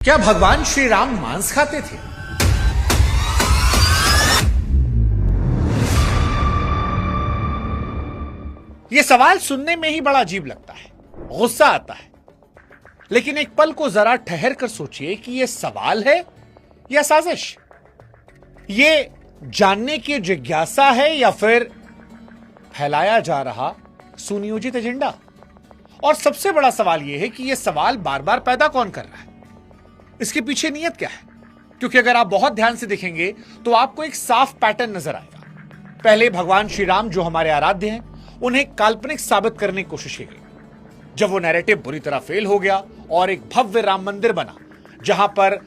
क्या भगवान श्री राम मांस खाते थे? यह सवाल सुनने में ही बड़ा अजीब लगता है, गुस्सा आता है। लेकिन एक पल को जरा ठहर कर सोचिए कि यह सवाल है या साजिश? यह जानने की जिज्ञासा है या फिर फैलाया जा रहा सुनियोजित एजेंडा? और सबसे बड़ा सवाल यह है कि यह सवाल बार बार पैदा कौन कर रहा है? इसके पीछे नीयत क्या है? क्योंकि अगर आप बहुत ध्यान से देखेंगे तो आपको एक साफ पैटर्न नजर आएगा। पहले भगवान श्री राम जो हमारे आराध्य हैं, उन्हें काल्पनिक साबित करने की कोशिश की गई। जब वो नैरेटिव बुरी तरह फेल हो गया और एक भव्य राम मंदिर बना जहां पर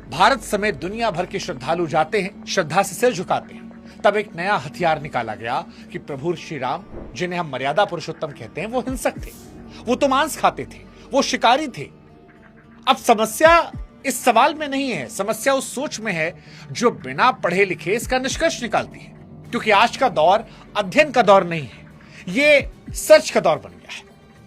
भारत समेत दुनिया भर के श्रद्धालु जाते हैं, श्रद्धा से सिर झुकाते हैं, तब एक नया हथियार निकाला गया कि प्रभु श्री राम, जिन्हें हम मर्यादा पुरुषोत्तम कहते हैं, वो हिंसक थे, वो तो मांस खाते थे, वो शिकारी थे। अब समस्या इस सवाल में नहीं है, समस्या उस सोच में है जो बिना पढ़े लिखे इसका निष्कर्ष निकालती है। क्योंकि आज का दौर अध्ययन का दौर नहीं है, ये सर्च का दौर बन गया है।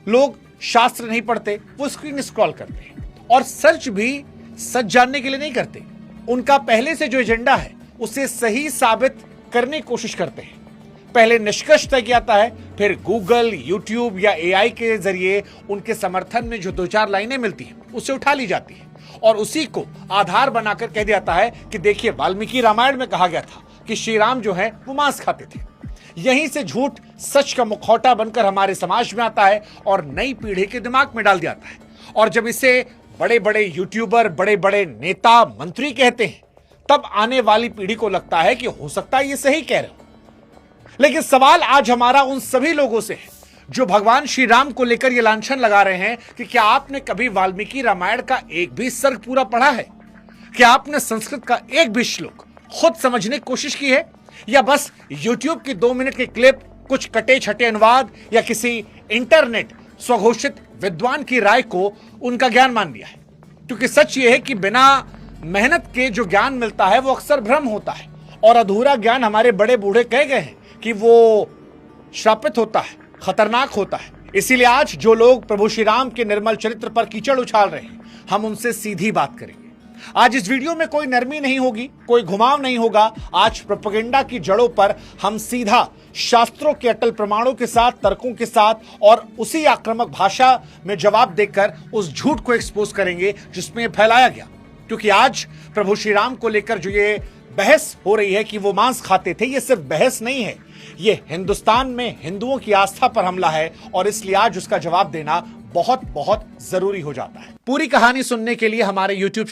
लोग शास्त्र नहीं पढ़ते, वो स्क्रीन स्क्रॉल करते हैं। और सर्च भी सच जानने के लिए नहीं करते, उनका पहले से जो एजेंडा है उसे सही साबित करने की कोशिश करते हैं। पहले निष्कर्ष तय किया जाता है, फिर गूगल, यूट्यूब या एआई के जरिए उनके समर्थन में जो दो चार लाइनें मिलती हैं उसे उठा ली जाती है और उसी को आधार बनाकर कह दिया जाता है कि देखिए, वाल्मीकि रामायण में कहा गया था कि श्री राम जो है वो मांस खाते थे। यहीं से झूठ सच का मुखौटा बनकर हमारे समाज में आता है और नई पीढ़ी के दिमाग में डाल दिया जाता है। और जब इसे बड़े बड़े यूट्यूबर, बड़े बड़े नेता, मंत्री कहते हैं, तब आने वाली पीढ़ी को लगता है कि हो सकता है ये सही कह रहे हो। लेकिन सवाल आज हमारा उन सभी लोगों से है जो भगवान श्री राम को लेकर यह लांछन लगा रहे हैं कि क्या आपने कभी वाल्मीकि रामायण का एक भी सर्ग पूरा पढ़ा है? क्या आपने संस्कृत का एक भी श्लोक खुद समझने की कोशिश की है? या बस YouTube की 2 मिनट के क्लिप, कुछ कटे छटे अनुवाद या किसी इंटरनेट स्वघोषित विद्वान की राय को उनका ज्ञान मान लिया है? क्योंकि सच यह है कि बिना मेहनत के जो ज्ञान मिलता है वो अक्सर भ्रम होता है और अधूरा ज्ञान, हमारे बड़े बूढ़े कह गए हैं कि वो श्रापित होता है, खतरनाक होता है। इसीलिए आज जो लोग प्रभु श्री राम के निर्मल चरित्र पर कीचड़ उछाल रहे हैं, हम उनसे सीधी बात करेंगे। आज इस वीडियो में कोई नरमी नहीं होगी, कोई घुमाव नहीं होगा। आज प्रोपेगेंडा की जड़ों पर हम सीधा शास्त्रों के अटल प्रमाणों के साथ, तर्कों के साथ और उसी आक्रामक भाषा में जवाब देकर उस झूठ को एक्सपोज करेंगे जिसमें फैलाया गया। क्योंकि आज प्रभु श्री राम को लेकर जो ये बहस हो रही है कि वो मांस खाते थे, ये सिर्फ बहस नहीं है, ये हिंदुस्तान में हिंदुओं की आस्था पर हमला है और इसलिए आज उसका जवाब देना बहुत बहुत जरूरी हो जाता है। पूरी कहानी सुनने के लिए हमारे YouTube